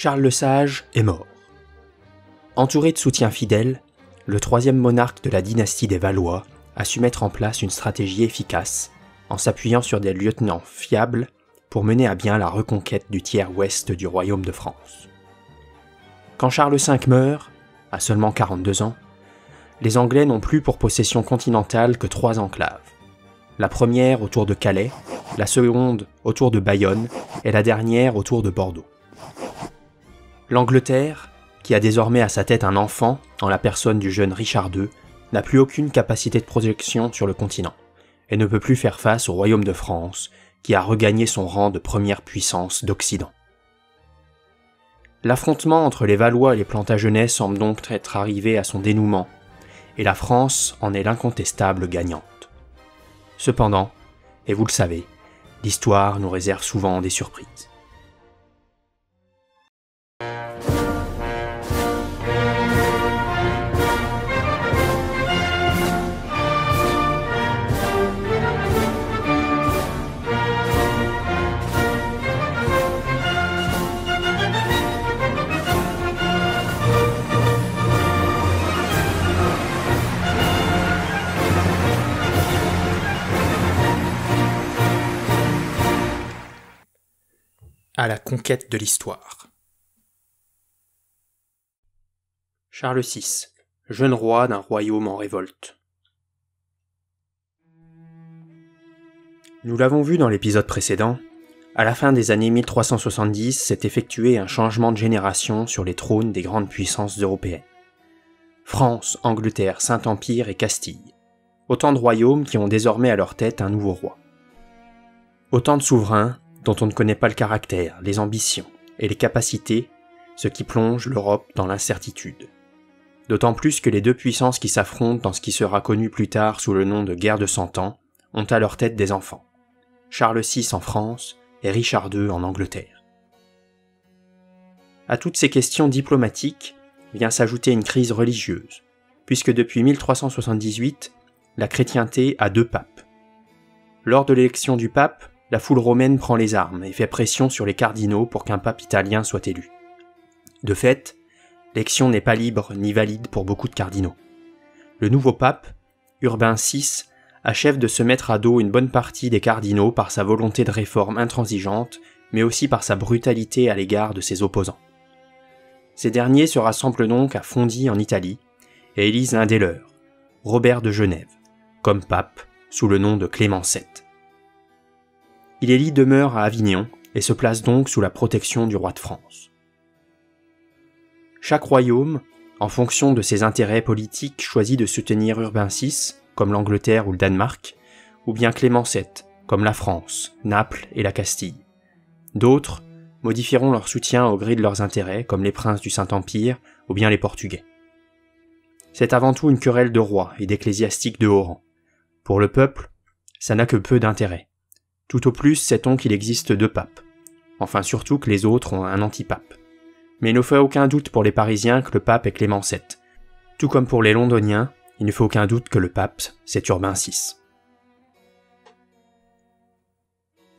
Charles le Sage est mort. Entouré de soutiens fidèles, le troisième monarque de la dynastie des Valois a su mettre en place une stratégie efficace en s'appuyant sur des lieutenants fiables pour mener à bien la reconquête du tiers ouest du royaume de France. Quand Charles V meurt, à seulement 42 ans, les Anglais n'ont plus pour possession continentale que 3 enclaves. La première autour de Calais, la seconde autour de Bayonne et la dernière autour de Bordeaux. L'Angleterre, qui a désormais à sa tête un enfant en la personne du jeune Richard II, n'a plus aucune capacité de projection sur le continent et ne peut plus faire face au royaume de France, qui a regagné son rang de première puissance d'Occident. L'affrontement entre les Valois et les Plantagenets semble donc être arrivé à son dénouement, et la France en est l'incontestable gagnante. Cependant, et vous le savez, l'histoire nous réserve souvent des surprises. À la conquête de l'histoire. Charles VI, jeune roi d'un royaume en révolte. Nous l'avons vu dans l'épisode précédent, à la fin des années 1370 s'est effectué un changement de génération sur les trônes des grandes puissances européennes. France, Angleterre, Saint-Empire et Castille. Autant de royaumes qui ont désormais à leur tête un nouveau roi. Autant de souverains dont on ne connaît pas le caractère, les ambitions et les capacités, ce qui plonge l'Europe dans l'incertitude. D'autant plus que les deux puissances qui s'affrontent dans ce qui sera connu plus tard sous le nom de guerre de 100 ans ont à leur tête des enfants. Charles VI en France et Richard II en Angleterre. À toutes ces questions diplomatiques vient s'ajouter une crise religieuse, puisque depuis 1378, la chrétienté a 2 papes. Lors de l'élection du pape, la foule romaine prend les armes et fait pression sur les cardinaux pour qu'un pape italien soit élu. De fait, l'élection n'est pas libre ni valide pour beaucoup de cardinaux. Le nouveau pape, Urbain VI, achève de se mettre à dos une bonne partie des cardinaux par sa volonté de réforme intransigeante, mais aussi par sa brutalité à l'égard de ses opposants. Ces derniers se rassemblent donc à Fondi en Italie et élisent l'un des leurs, Robert de Genève, comme pape sous le nom de Clément VII. Il élit demeure à Avignon et se place donc sous la protection du roi de France. Chaque royaume, en fonction de ses intérêts politiques, choisit de soutenir Urbain VI, comme l'Angleterre ou le Danemark, ou bien Clément VII, comme la France, Naples et la Castille. D'autres modifieront leur soutien au gré de leurs intérêts, comme les princes du Saint-Empire ou bien les Portugais. C'est avant tout une querelle de rois et d'ecclésiastiques de haut rang. Pour le peuple, ça n'a que peu d'intérêt. Tout au plus sait-on qu'il existe 2 papes. Enfin surtout que les autres ont un antipape. Mais il ne fait aucun doute pour les Parisiens que le pape est Clément VII. Tout comme pour les Londoniens, il ne fait aucun doute que le pape, c'est Urbain VI.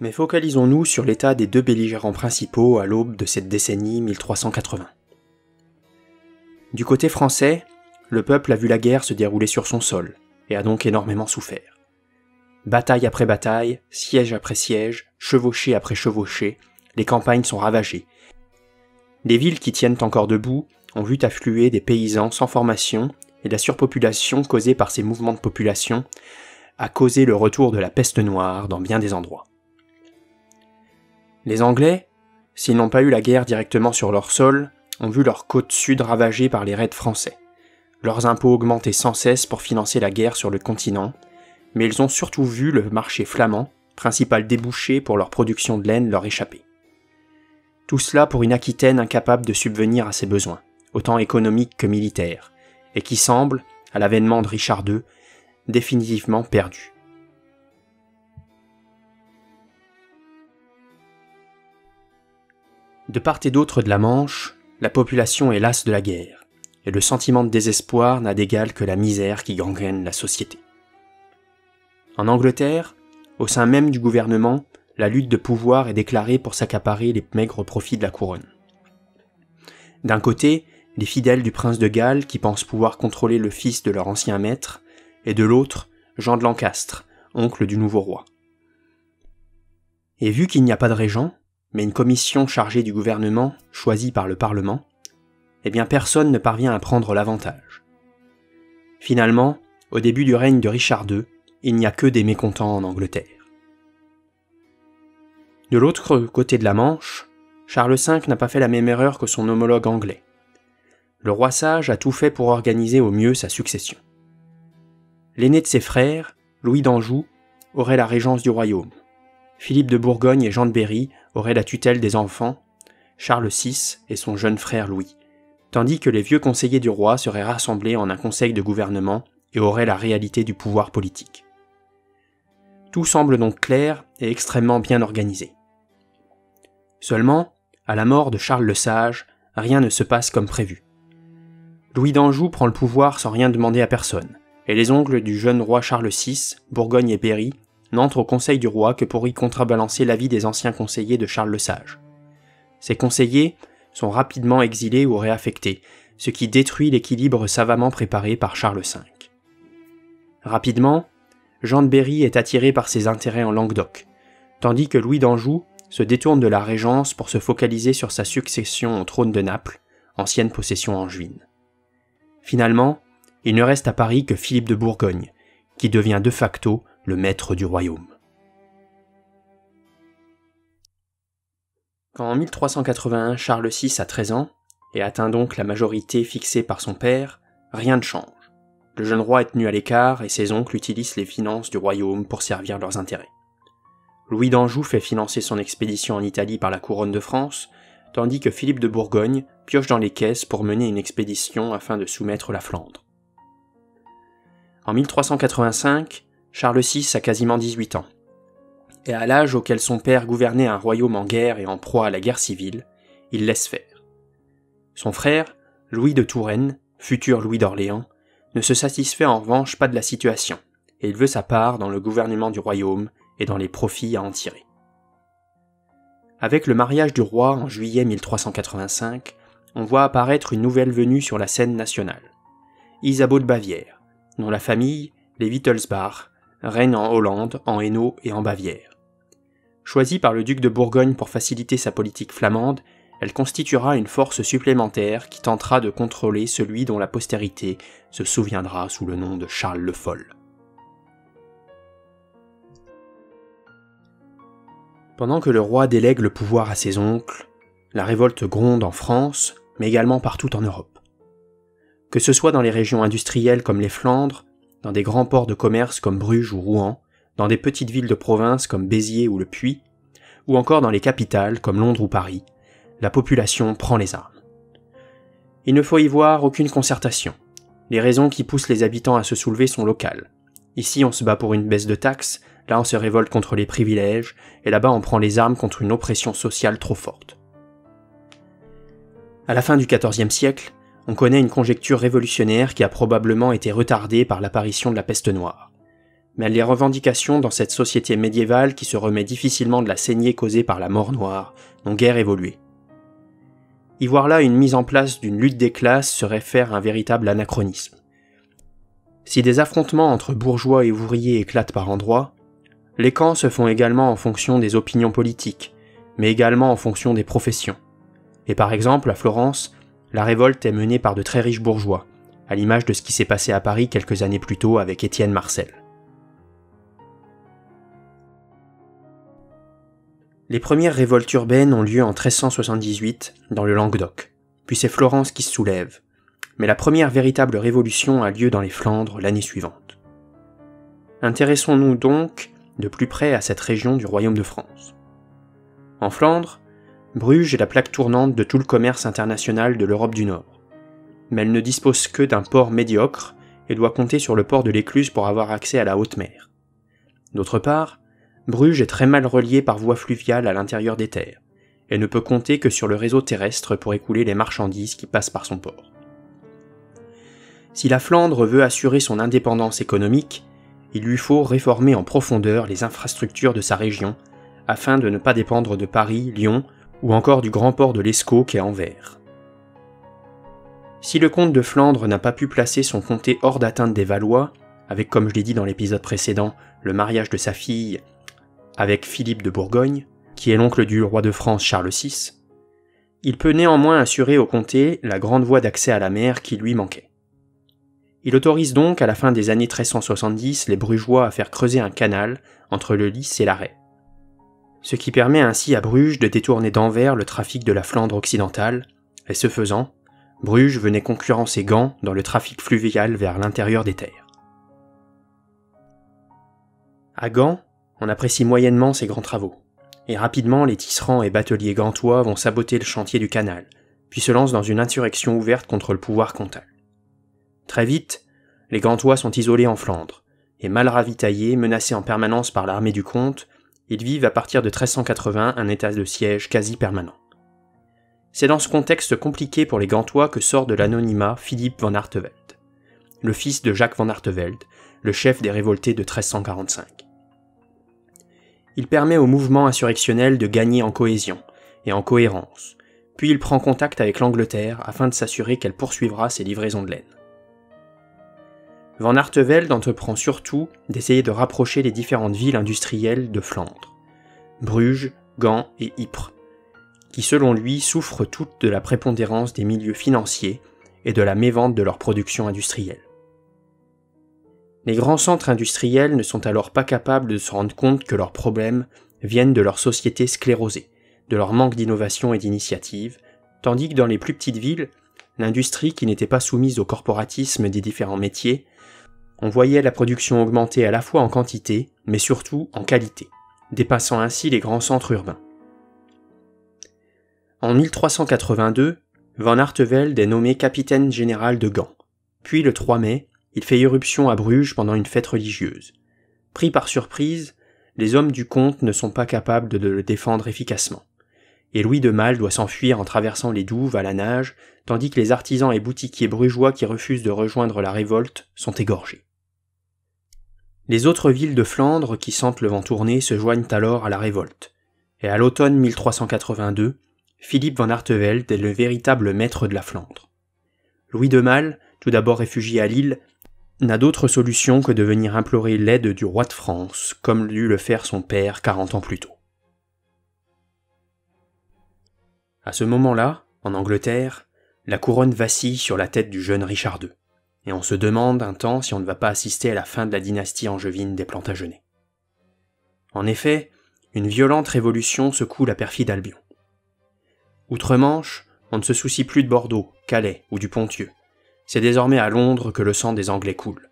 Mais focalisons-nous sur l'état des 2 belligérants principaux à l'aube de cette décennie 1380. Du côté français, le peuple a vu la guerre se dérouler sur son sol, et a donc énormément souffert. Bataille après bataille, siège après siège, chevauchée après chevauchée, les campagnes sont ravagées. Les villes qui tiennent encore debout ont vu affluer des paysans sans formation et la surpopulation causée par ces mouvements de population a causé le retour de la peste noire dans bien des endroits. Les Anglais, s'ils n'ont pas eu la guerre directement sur leur sol, ont vu leur côte sud ravagée par les raids français. Leurs impôts augmentaient sans cesse pour financer la guerre sur le continent, mais ils ont surtout vu le marché flamand, principal débouché pour leur production de laine, leur échapper. Tout cela pour une Aquitaine incapable de subvenir à ses besoins, autant économiques que militaires, et qui semble, à l'avènement de Richard II, définitivement perdue. De part et d'autre de la Manche, la population est lasse de la guerre, et le sentiment de désespoir n'a d'égal que la misère qui gangrène la société. En Angleterre, au sein même du gouvernement, la lutte de pouvoir est déclarée pour s'accaparer les maigres profits de la couronne. D'un côté, les fidèles du prince de Galles qui pensent pouvoir contrôler le fils de leur ancien maître, et de l'autre, Jean de Lancastre, oncle du nouveau roi. Et vu qu'il n'y a pas de régent, mais une commission chargée du gouvernement, choisie par le Parlement, eh bien personne ne parvient à prendre l'avantage. Finalement, au début du règne de Richard II, il n'y a que des mécontents en Angleterre. De l'autre côté de la Manche, Charles V n'a pas fait la même erreur que son homologue anglais. Le roi sage a tout fait pour organiser au mieux sa succession. L'aîné de ses frères, Louis d'Anjou, aurait la régence du royaume. Philippe de Bourgogne et Jean de Berry auraient la tutelle des enfants, Charles VI et son jeune frère Louis, tandis que les vieux conseillers du roi seraient rassemblés en un conseil de gouvernement et auraient la réalité du pouvoir politique. Tout semble donc clair et extrêmement bien organisé. Seulement, à la mort de Charles le Sage, rien ne se passe comme prévu. Louis d'Anjou prend le pouvoir sans rien demander à personne, et les oncles du jeune roi Charles VI, Bourgogne et Berry, n'entrent au conseil du roi que pour y contrebalancer l'avis des anciens conseillers de Charles le Sage. Ces conseillers sont rapidement exilés ou réaffectés, ce qui détruit l'équilibre savamment préparé par Charles V. Rapidement, Jean de Berry est attiré par ses intérêts en Languedoc, tandis que Louis d'Anjou se détourne de la régence pour se focaliser sur sa succession au trône de Naples, ancienne possession angevine. Finalement, il ne reste à Paris que Philippe de Bourgogne, qui devient de facto le maître du royaume. Quand en 1381 Charles VI a 13 ans, et atteint donc la majorité fixée par son père, rien ne change. Le jeune roi est tenu à l'écart et ses oncles utilisent les finances du royaume pour servir leurs intérêts. Louis d'Anjou fait financer son expédition en Italie par la couronne de France, tandis que Philippe de Bourgogne pioche dans les caisses pour mener une expédition afin de soumettre la Flandre. En 1385, Charles VI a quasiment 18 ans, et à l'âge auquel son père gouvernait un royaume en guerre et en proie à la guerre civile, il laisse faire. Son frère, Louis de Touraine, futur Louis d'Orléans, ne se satisfait en revanche pas de la situation, et il veut sa part dans le gouvernement du royaume et dans les profits à en tirer. Avec le mariage du roi en juillet 1385, on voit apparaître une nouvelle venue sur la scène nationale, Isabeau de Bavière, dont la famille, les Wittelsbach, règne en Hollande, en Hainaut et en Bavière. Choisie par le duc de Bourgogne pour faciliter sa politique flamande, elle constituera une force supplémentaire qui tentera de contrôler celui dont la postérité se souviendra sous le nom de Charles le Fol. Pendant que le roi délègue le pouvoir à ses oncles, la révolte gronde en France, mais également partout en Europe. Que ce soit dans les régions industrielles comme les Flandres, dans des grands ports de commerce comme Bruges ou Rouen, dans des petites villes de province comme Béziers ou Le Puy, ou encore dans les capitales comme Londres ou Paris, la population prend les armes. Il ne faut y voir aucune concertation. Les raisons qui poussent les habitants à se soulever sont locales. Ici on se bat pour une baisse de taxes, là on se révolte contre les privilèges, et là-bas on prend les armes contre une oppression sociale trop forte. À la fin du XIVe siècle, on connaît une conjecture révolutionnaire qui a probablement été retardée par l'apparition de la peste noire. Mais les revendications dans cette société médiévale qui se remet difficilement de la saignée causée par la mort noire n'ont guère évolué. Y voir là une mise en place d'une lutte des classes serait faire un véritable anachronisme. Si des affrontements entre bourgeois et ouvriers éclatent par endroits, les camps se font également en fonction des opinions politiques, mais également en fonction des professions. Et par exemple, à Florence, la révolte est menée par de très riches bourgeois, à l'image de ce qui s'est passé à Paris quelques années plus tôt avec Étienne Marcel. Les premières révoltes urbaines ont lieu en 1378 dans le Languedoc, puis c'est Florence qui se soulève, mais la première véritable révolution a lieu dans les Flandres l'année suivante. Intéressons-nous donc de plus près à cette région du royaume de France. En Flandre, Bruges est la plaque tournante de tout le commerce international de l'Europe du Nord, mais elle ne dispose que d'un port médiocre et doit compter sur le port de l'Écluse pour avoir accès à la haute mer. D'autre part, Bruges est très mal reliée par voie fluviale à l'intérieur des terres, et ne peut compter que sur le réseau terrestre pour écouler les marchandises qui passent par son port. Si la Flandre veut assurer son indépendance économique, il lui faut réformer en profondeur les infrastructures de sa région, afin de ne pas dépendre de Paris, Lyon, ou encore du grand port de l'Escaut qu'est Anvers. Si le comte de Flandre n'a pas pu placer son comté hors d'atteinte des Valois, avec, comme je l'ai dit dans l'épisode précédent, le mariage de sa fille avec Philippe de Bourgogne, qui est l'oncle du roi de France Charles VI, il peut néanmoins assurer au comté la grande voie d'accès à la mer qui lui manquait. Il autorise donc à la fin des années 1370 les Brugeois à faire creuser un canal entre le Lys et l'Arrey, ce qui permet ainsi à Bruges de détourner d'Anvers le trafic de la Flandre occidentale, et ce faisant, Bruges venait concurrencer Gand dans le trafic fluvial vers l'intérieur des terres. À Gand, on apprécie moyennement ces grands travaux, et rapidement les tisserands et bateliers gantois vont saboter le chantier du canal, puis se lancent dans une insurrection ouverte contre le pouvoir comtal. Très vite, les Gantois sont isolés en Flandre, et mal ravitaillés, menacés en permanence par l'armée du comte, ils vivent à partir de 1380 un état de siège quasi permanent. C'est dans ce contexte compliqué pour les Gantois que sort de l'anonymat Philippe van Artevelde, le fils de Jacques van Artevelde, le chef des révoltés de 1345. Il permet au mouvement insurrectionnel de gagner en cohésion et en cohérence, puis il prend contact avec l'Angleterre afin de s'assurer qu'elle poursuivra ses livraisons de laine. Van Artevelde entreprend surtout d'essayer de rapprocher les différentes villes industrielles de Flandre, Bruges, Gand et Ypres, qui selon lui souffrent toutes de la prépondérance des milieux financiers et de la mévente de leur production industrielle. Les grands centres industriels ne sont alors pas capables de se rendre compte que leurs problèmes viennent de leur société sclérosée, de leur manque d'innovation et d'initiative, tandis que dans les plus petites villes, l'industrie qui n'était pas soumise au corporatisme des différents métiers, on voyait la production augmenter à la fois en quantité, mais surtout en qualité, dépassant ainsi les grands centres urbains. En 1382, Van Artevelde est nommé capitaine général de Gand, puis le 3 mai, il fait irruption à Bruges pendant une fête religieuse. Pris par surprise, les hommes du comte ne sont pas capables de le défendre efficacement, et Louis de Malle doit s'enfuir en traversant les douves à la nage, tandis que les artisans et boutiquiers brugeois qui refusent de rejoindre la révolte sont égorgés. Les autres villes de Flandre qui sentent le vent tourner se joignent alors à la révolte, et à l'automne 1382, Philippe van Artevelde est le véritable maître de la Flandre. Louis de Malle, tout d'abord réfugié à Lille, n'a d'autre solution que de venir implorer l'aide du roi de France, comme dut le faire son père 40 ans plus tôt. À ce moment-là, en Angleterre, la couronne vacille sur la tête du jeune Richard II, et on se demande un temps si on ne va pas assister à la fin de la dynastie angevine des Plantagenets. En effet, une violente révolution secoue la perfide Albion. Outre-Manche, on ne se soucie plus de Bordeaux, Calais ou du Ponthieu. C'est désormais à Londres que le sang des Anglais coule.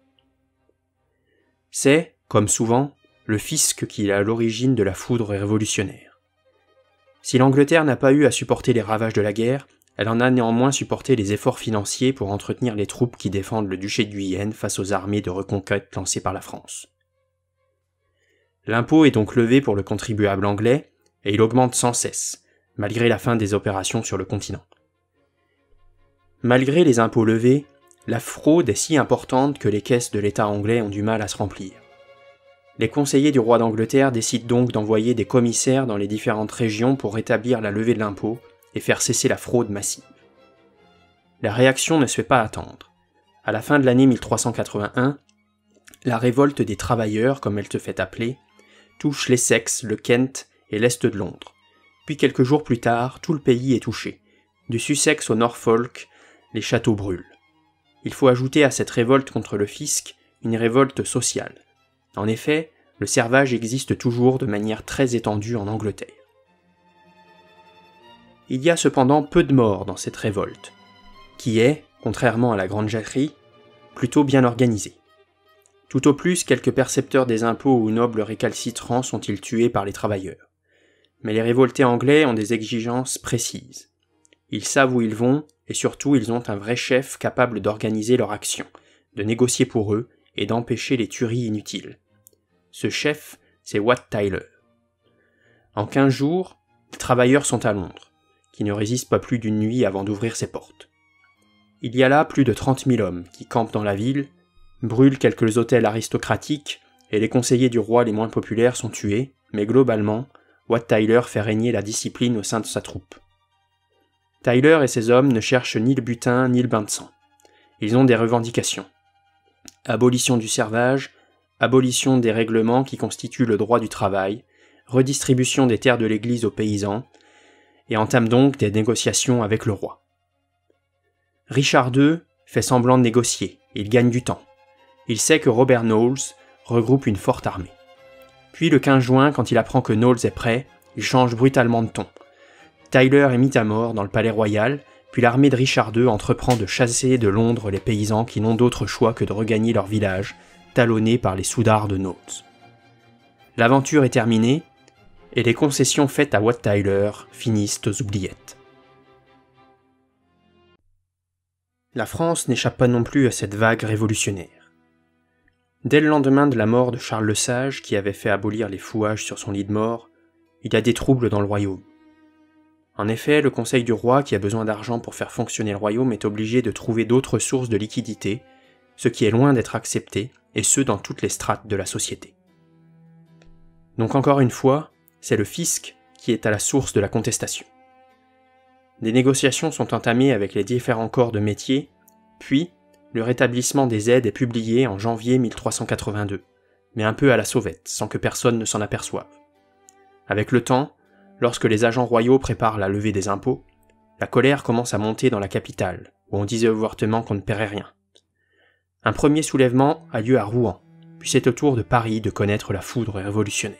C'est, comme souvent, le fisc qui est à l'origine de la foudre révolutionnaire. Si l'Angleterre n'a pas eu à supporter les ravages de la guerre, elle en a néanmoins supporté les efforts financiers pour entretenir les troupes qui défendent le duché de Guyenne face aux armées de reconquête lancées par la France. L'impôt est donc levé pour le contribuable anglais, et il augmente sans cesse, malgré la fin des opérations sur le continent. Malgré les impôts levés, la fraude est si importante que les caisses de l'État anglais ont du mal à se remplir. Les conseillers du roi d'Angleterre décident donc d'envoyer des commissaires dans les différentes régions pour rétablir la levée de l'impôt et faire cesser la fraude massive. La réaction ne se fait pas attendre. À la fin de l'année 1381, la révolte des travailleurs, comme elle se fait appeler, touche l'Essex, le Kent et l'est de Londres. Puis quelques jours plus tard, tout le pays est touché. Du Sussex au Norfolk, les châteaux brûlent. Il faut ajouter à cette révolte contre le fisc une révolte sociale. En effet, le servage existe toujours de manière très étendue en Angleterre. Il y a cependant peu de morts dans cette révolte, qui est, contrairement à la Grande Jacquerie, plutôt bien organisée. Tout au plus, quelques percepteurs des impôts ou nobles récalcitrants sont-ils tués par les travailleurs. Mais les révoltés anglais ont des exigences précises. Ils savent où ils vont, et surtout ils ont un vrai chef capable d'organiser leur action, de négocier pour eux et d'empêcher les tueries inutiles. Ce chef, c'est Wat Tyler. En 15 jours, les travailleurs sont à Londres, qui ne résistent pas plus d'une nuit avant d'ouvrir ses portes. Il y a là plus de 30 000 hommes qui campent dans la ville, brûlent quelques hôtels aristocratiques, et les conseillers du roi les moins populaires sont tués, mais globalement, Wat Tyler fait régner la discipline au sein de sa troupe. Tyler et ses hommes ne cherchent ni le butin ni le bain de sang. Ils ont des revendications. Abolition du servage, abolition des règlements qui constituent le droit du travail, redistribution des terres de l'Église aux paysans, et entament donc des négociations avec le roi. Richard II fait semblant de négocier, il gagne du temps. Il sait que Robert Knowles regroupe une forte armée. Puis le 15 juin, quand il apprend que Knowles est prêt, il change brutalement de ton. Tyler est mis à mort dans le palais royal, puis l'armée de Richard II entreprend de chasser de Londres les paysans qui n'ont d'autre choix que de regagner leur village, talonnés par les soudards de Knowles. L'aventure est terminée, et les concessions faites à Wat Tyler finissent aux oubliettes. La France n'échappe pas non plus à cette vague révolutionnaire. Dès le lendemain de la mort de Charles le Sage, qui avait fait abolir les fouages sur son lit de mort, il y a des troubles dans le royaume. En effet, le conseil du roi, qui a besoin d'argent pour faire fonctionner le royaume, est obligé de trouver d'autres sources de liquidité, ce qui est loin d'être accepté, et ce dans toutes les strates de la société. Donc encore une fois, c'est le fisc qui est à la source de la contestation. Des négociations sont entamées avec les différents corps de métier, puis le rétablissement des aides est publié en janvier 1382, mais un peu à la sauvette, sans que personne ne s'en aperçoive. Avec le temps, lorsque les agents royaux préparent la levée des impôts, la colère commence à monter dans la capitale, où on disait ouvertement qu'on ne paierait rien. Un premier soulèvement a lieu à Rouen, puis c'est au tour de Paris de connaître la foudre révolutionnaire.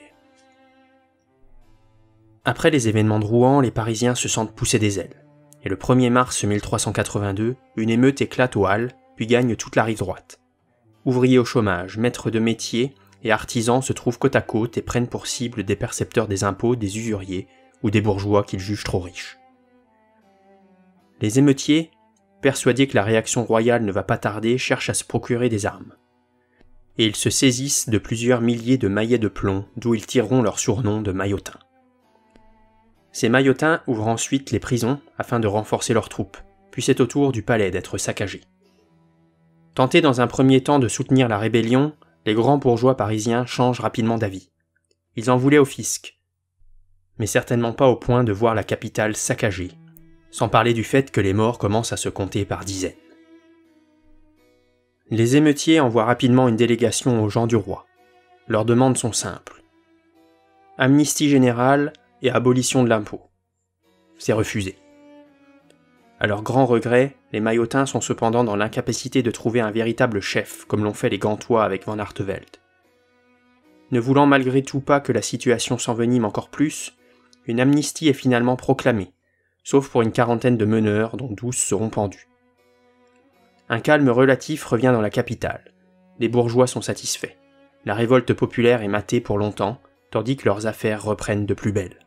Après les événements de Rouen, les Parisiens se sentent pousser des ailes, et le 1er mars 1382, une émeute éclate aux Halles, puis gagne toute la rive droite. Ouvriers au chômage, maîtres de métier et artisans se trouvent côte à côte et prennent pour cible des percepteurs des impôts, des usuriers ou des bourgeois qu'ils jugent trop riches. Les émeutiers, persuadés que la réaction royale ne va pas tarder, cherchent à se procurer des armes. Et ils se saisissent de plusieurs milliers de maillets de plomb, d'où ils tireront leur surnom de maillotins. Ces maillotins ouvrent ensuite les prisons afin de renforcer leurs troupes, puis c'est au tour du palais d'être saccagé. Tentés dans un premier temps de soutenir la rébellion, les grands bourgeois parisiens changent rapidement d'avis. Ils en voulaient au fisc, mais certainement pas au point de voir la capitale saccagée, sans parler du fait que les morts commencent à se compter par dizaines. Les émeutiers envoient rapidement une délégation aux gens du roi. Leurs demandes sont simples. Amnistie générale et abolition de l'impôt. C'est refusé. À leur grand regret, les maillotins sont cependant dans l'incapacité de trouver un véritable chef, comme l'ont fait les Gantois avec Van Artevelde. Ne voulant malgré tout pas que la situation s'envenime encore plus, une amnistie est finalement proclamée, sauf pour une quarantaine de meneurs dont 12 seront pendus. Un calme relatif revient dans la capitale. Les bourgeois sont satisfaits. La révolte populaire est matée pour longtemps, tandis que leurs affaires reprennent de plus belle.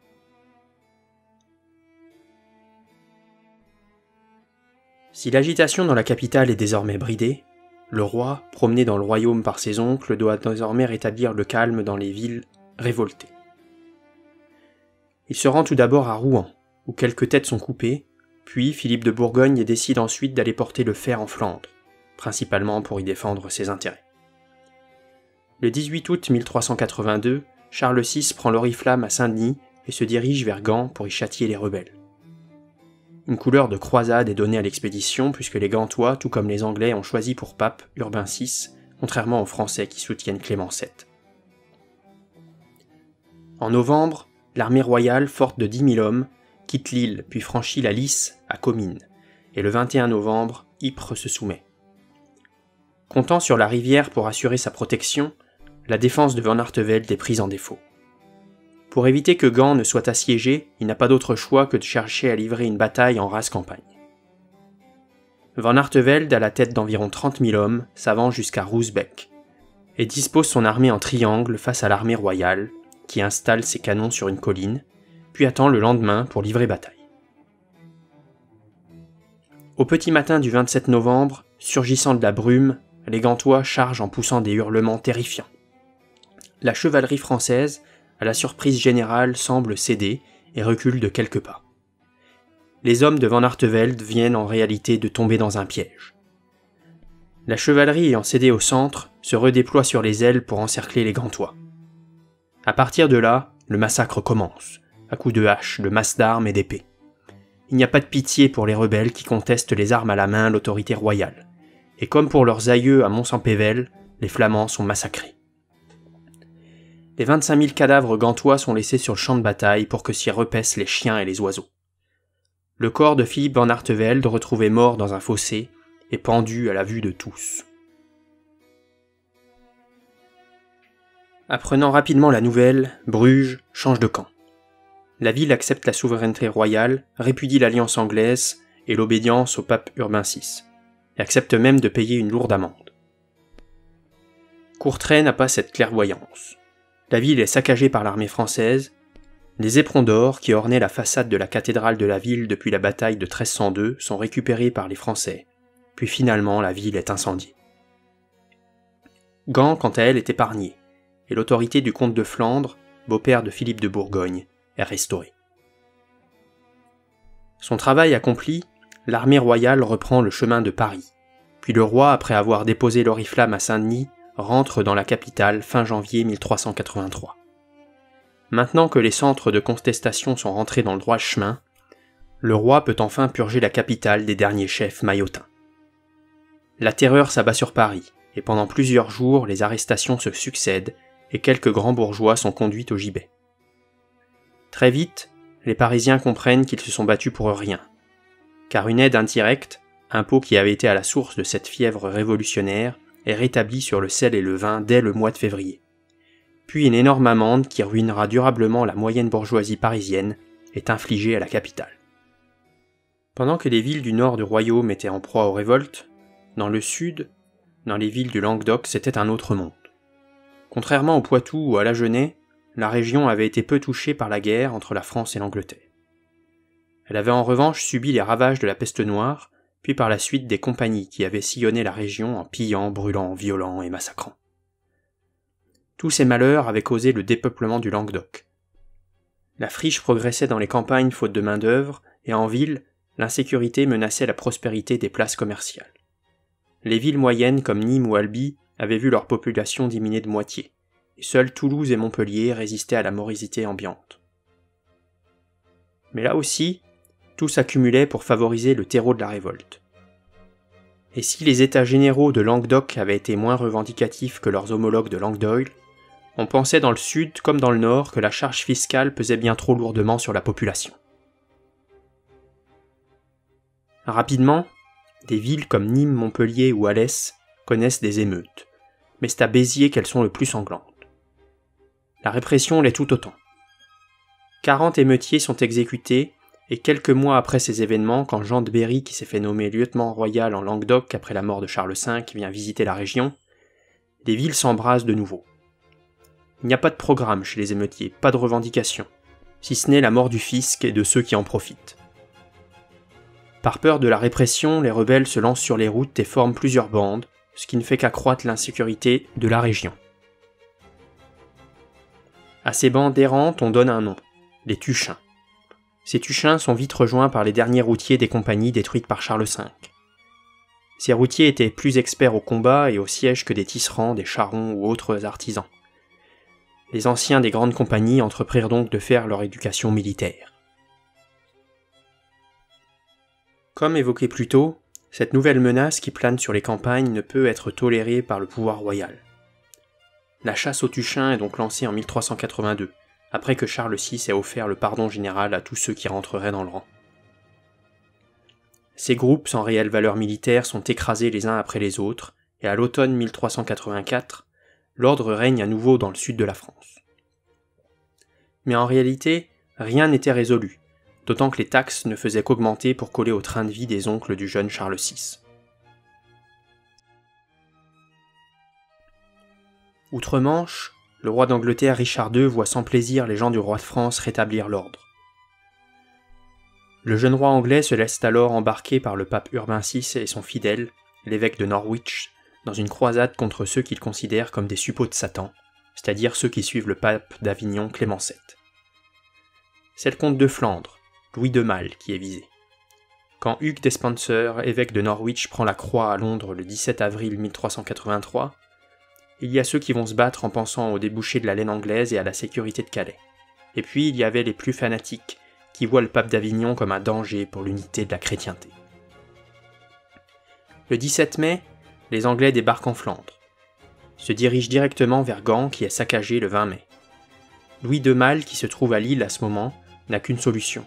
Si l'agitation dans la capitale est désormais bridée, le roi, promené dans le royaume par ses oncles, doit désormais rétablir le calme dans les villes révoltées. Il se rend tout d'abord à Rouen, où quelques têtes sont coupées, puis Philippe de Bourgogne décide ensuite d'aller porter le fer en Flandre, principalement pour y défendre ses intérêts. Le 18 août 1382, Charles VI prend l'oriflamme à Saint-Denis et se dirige vers Gand pour y châtier les rebelles. Une couleur de croisade est donnée à l'expédition puisque les Gantois, tout comme les Anglais, ont choisi pour pape Urbain VI, contrairement aux Français qui soutiennent Clément VII. En novembre, l'armée royale, forte de 10 000 hommes, quitte l'île puis franchit la Lys à Comines, et le 21 novembre, Ypres se soumet. Comptant sur la rivière pour assurer sa protection, la défense de Van Artevelde est prise en défaut. Pour éviter que Gand ne soit assiégé, il n'a pas d'autre choix que de chercher à livrer une bataille en rase campagne. Van Artevelde, à la tête d'environ 30 000 hommes, s'avance jusqu'à Roosbeek et dispose son armée en triangle face à l'armée royale, qui installe ses canons sur une colline, puis attend le lendemain pour livrer bataille. Au petit matin du 27 novembre, surgissant de la brume, les Gantois chargent en poussant des hurlements terrifiants. La chevalerie française, à la surprise générale, semble céder et recule de quelques pas. Les hommes de Van Artevelde viennent en réalité de tomber dans un piège. La chevalerie ayant cédé au centre, se redéploie sur les ailes pour encercler les Gantois. À partir de là, le massacre commence, à coups de hache, de masses d'armes et d'épées. il n'y a pas de pitié pour les rebelles qui contestent les armes à la main l'autorité royale. Et comme pour leurs aïeux à Mons-en-Pévèle, les Flamands sont massacrés. Les 25 000 cadavres gantois sont laissés sur le champ de bataille pour que s'y repaissent les chiens et les oiseaux. Le corps de Philippe van Artevelde retrouvé mort dans un fossé et pendu à la vue de tous. Apprenant rapidement la nouvelle, Bruges change de camp. La ville accepte la souveraineté royale, répudie l'alliance anglaise et l'obédience au pape Urbain VI, et accepte même de payer une lourde amende. Courtrai n'a pas cette clairvoyance. La ville est saccagée par l'armée française. Les éperons d'or qui ornaient la façade de la cathédrale de la ville depuis la bataille de 1302 sont récupérés par les Français, puis finalement la ville est incendiée. Gand, quant à elle, est épargnée, et l'autorité du comte de Flandre, beau-père de Philippe de Bourgogne, est restaurée. Son travail accompli, l'armée royale reprend le chemin de Paris, puis le roi, après avoir déposé l'oriflamme à Saint-Denis, rentre dans la capitale fin janvier 1383. Maintenant que les centres de contestation sont rentrés dans le droit chemin, le roi peut enfin purger la capitale des derniers chefs maillotins. La terreur s'abat sur Paris, et pendant plusieurs jours les arrestations se succèdent et quelques grands bourgeois sont conduits au gibet. Très vite, les Parisiens comprennent qu'ils se sont battus pour rien, car une aide indirecte, impôt qui avait été à la source de cette fièvre révolutionnaire, est rétablie sur le sel et le vin dès le mois de février. Puis une énorme amende qui ruinera durablement la moyenne bourgeoisie parisienne est infligée à la capitale. Pendant que les villes du nord du royaume étaient en proie aux révoltes, dans le sud, dans les villes du Languedoc, c'était un autre monde. Contrairement au Poitou ou à l'Agenais, la région avait été peu touchée par la guerre entre la France et l'Angleterre. Elle avait en revanche subi les ravages de la peste noire, puis par la suite des compagnies qui avaient sillonné la région en pillant, brûlant, violant et massacrant. Tous ces malheurs avaient causé le dépeuplement du Languedoc. La friche progressait dans les campagnes faute de main-d'œuvre, et en ville, l'insécurité menaçait la prospérité des places commerciales. Les villes moyennes comme Nîmes ou Albi avaient vu leur population diminuer de moitié, et seuls Toulouse et Montpellier résistaient à la morosité ambiante. Mais là aussi, tout s'accumulait pour favoriser le terreau de la révolte. Et si les états généraux de Languedoc avaient été moins revendicatifs que leurs homologues de Languedoil, on pensait dans le sud comme dans le nord que la charge fiscale pesait bien trop lourdement sur la population. Rapidement, des villes comme Nîmes, Montpellier ou Alès connaissent des émeutes, mais c'est à Béziers qu'elles sont le plus sanglantes. La répression l'est tout autant. 40 émeutiers sont exécutés, et quelques mois après ces événements, quand Jean de Berry, qui s'est fait nommer lieutenant royal en Languedoc après la mort de Charles V, vient visiter la région, les villes s'embrasent de nouveau. Il n'y a pas de programme chez les émeutiers, pas de revendication, si ce n'est la mort du fisc et de ceux qui en profitent. Par peur de la répression, les rebelles se lancent sur les routes et forment plusieurs bandes, ce qui ne fait qu'accroître l'insécurité de la région. À ces bandes errantes, on donne un nom, les Tuchins. Ces Tuchins sont vite rejoints par les derniers routiers des compagnies détruites par Charles V. Ces routiers étaient plus experts au combat et au siège que des tisserands, des charrons ou autres artisans. Les anciens des grandes compagnies entreprirent donc de faire leur éducation militaire. Comme évoqué plus tôt, cette nouvelle menace qui plane sur les campagnes ne peut être tolérée par le pouvoir royal. La chasse aux Tuchins est donc lancée en 1382, après que Charles VI ait offert le pardon général à tous ceux qui rentreraient dans le rang. Ces groupes sans réelle valeur militaire sont écrasés les uns après les autres, et à l'automne 1384, l'ordre règne à nouveau dans le sud de la France. Mais en réalité, rien n'était résolu, d'autant que les taxes ne faisaient qu'augmenter pour coller au train de vie des oncles du jeune Charles VI. Outre-Manche, le roi d'Angleterre Richard II voit sans plaisir les gens du roi de France rétablir l'ordre. Le jeune roi anglais se laisse alors embarquer par le pape Urbain VI et son fidèle, l'évêque de Norwich, dans une croisade contre ceux qu'il considère comme des suppôts de Satan, c'est-à-dire ceux qui suivent le pape d'Avignon Clément VII. C'est le comte de Flandre, Louis de Malle, qui est visé. Quand Hugues Despenser, évêque de Norwich, prend la croix à Londres le 17 avril 1383, il y a ceux qui vont se battre en pensant au débouché de la laine anglaise et à la sécurité de Calais. Et puis il y avait les plus fanatiques, qui voit le pape d'Avignon comme un danger pour l'unité de la chrétienté. Le 17 mai, les Anglais débarquent en Flandre, se dirigent directement vers Gand qui est saccagé le 20 mai. Louis de Malle, qui se trouve à Lille à ce moment, n'a qu'une solution,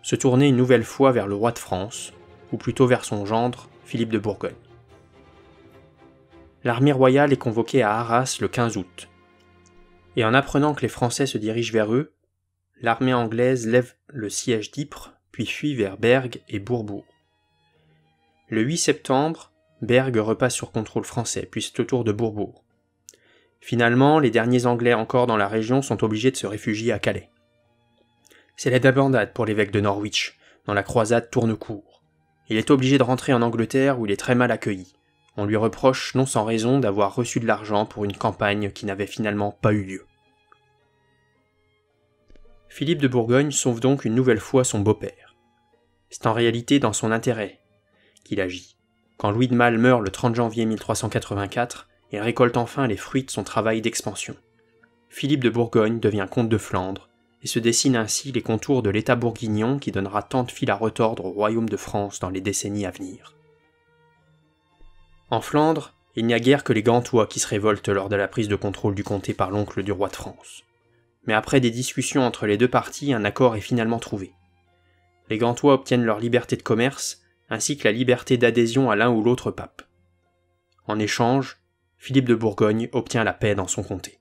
se tourner une nouvelle fois vers le roi de France, ou plutôt vers son gendre, Philippe de Bourgogne. L'armée royale est convoquée à Arras le 15 août, et en apprenant que les Français se dirigent vers eux, l'armée anglaise lève le siège d'Ypres, puis fuit vers Bergues et Bourbourg. Le 8 septembre, Bergues repasse sur contrôle français, puis c'est au tour de Bourbourg. Finalement, les derniers Anglais encore dans la région sont obligés de se réfugier à Calais. C'est la débandade pour l'évêque de Norwich, dont la croisade tourne court. Il est obligé de rentrer en Angleterre où il est très mal accueilli. On lui reproche non sans raison d'avoir reçu de l'argent pour une campagne qui n'avait finalement pas eu lieu. Philippe de Bourgogne sauve donc une nouvelle fois son beau-père. C'est en réalité dans son intérêt qu'il agit. Quand Louis de Malle meurt le 30 janvier 1384, il récolte enfin les fruits de son travail d'expansion. Philippe de Bourgogne devient comte de Flandre, et se dessinent ainsi les contours de l'État bourguignon qui donnera tant de fil à retordre au royaume de France dans les décennies à venir. En Flandre, il n'y a guère que les Gantois qui se révoltent lors de la prise de contrôle du comté par l'oncle du roi de France. Mais après des discussions entre les deux parties, un accord est finalement trouvé. Les Gantois obtiennent leur liberté de commerce, ainsi que la liberté d'adhésion à l'un ou l'autre pape. En échange, Philippe de Bourgogne obtient la paix dans son comté.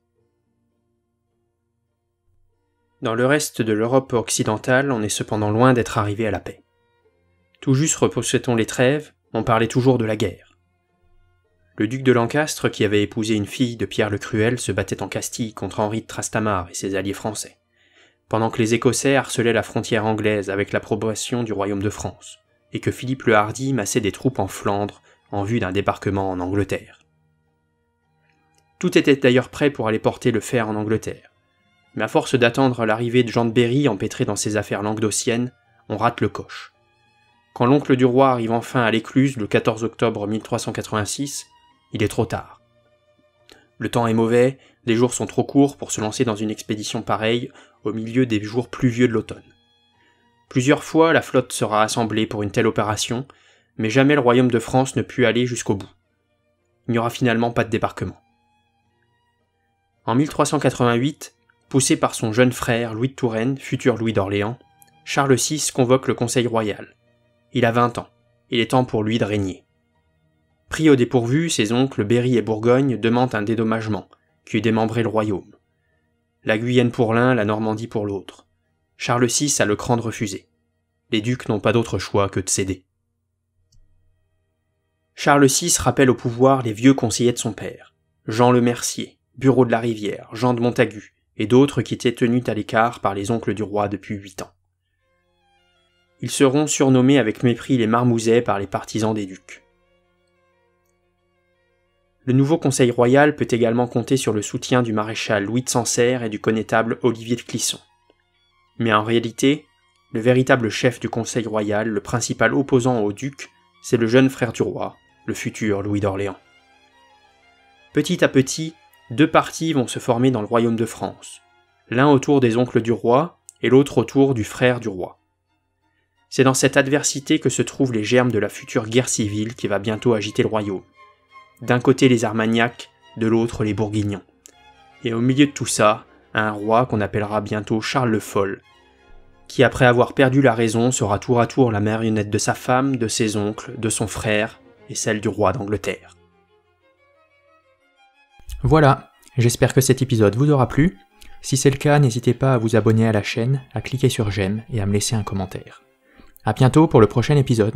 Dans le reste de l'Europe occidentale, on est cependant loin d'être arrivé à la paix. Tout juste repoussait-on les trêves, on parlait toujours de la guerre. Le duc de Lancastre, qui avait épousé une fille de Pierre le Cruel, se battait en Castille contre Henri de Trastamare et ses alliés français, pendant que les Écossais harcelaient la frontière anglaise avec l'approbation du royaume de France, et que Philippe le Hardi massait des troupes en Flandre en vue d'un débarquement en Angleterre. Tout était d'ailleurs prêt pour aller porter le fer en Angleterre. Mais à force d'attendre l'arrivée de Jean de Berry empêtré dans ses affaires languedociennes, on rate le coche. Quand l'oncle du roi arrive enfin à l'Écluse le 14 octobre 1386, il est trop tard. Le temps est mauvais, les jours sont trop courts pour se lancer dans une expédition pareille au milieu des jours pluvieux de l'automne. Plusieurs fois, la flotte sera assemblée pour une telle opération, mais jamais le royaume de France ne put aller jusqu'au bout. Il n'y aura finalement pas de débarquement. En 1388, poussé par son jeune frère Louis de Touraine, futur Louis d'Orléans, Charles VI convoque le Conseil royal. Il a 20 ans, il est temps pour lui de régner. Pris au dépourvu, ses oncles Berry et Bourgogne demandent un dédommagement, qui eût démembré le royaume. La Guyenne pour l'un, la Normandie pour l'autre. Charles VI a le cran de refuser. Les ducs n'ont pas d'autre choix que de céder. Charles VI rappelle au pouvoir les vieux conseillers de son père, Jean le Mercier, Bureau de la Rivière, Jean de Montagu, et d'autres qui étaient tenus à l'écart par les oncles du roi depuis 8 ans. Ils seront surnommés avec mépris les Marmousets par les partisans des ducs. Le nouveau conseil royal peut également compter sur le soutien du maréchal Louis de Sancerre et du connétable Olivier de Clisson. Mais en réalité, le véritable chef du conseil royal, le principal opposant au duc, c'est le jeune frère du roi, le futur Louis d'Orléans. Petit à petit, deux partis vont se former dans le royaume de France, l'un autour des oncles du roi et l'autre autour du frère du roi. C'est dans cette adversité que se trouvent les germes de la future guerre civile qui va bientôt agiter le royaume. D'un côté les Armagnacs, de l'autre les Bourguignons. Et au milieu de tout ça, un roi qu'on appellera bientôt Charles le Fol, qui après avoir perdu la raison sera tour à tour la marionnette de sa femme, de ses oncles, de son frère et celle du roi d'Angleterre. Voilà, j'espère que cet épisode vous aura plu. Si c'est le cas, n'hésitez pas à vous abonner à la chaîne, à cliquer sur j'aime et à me laisser un commentaire. À bientôt pour le prochain épisode.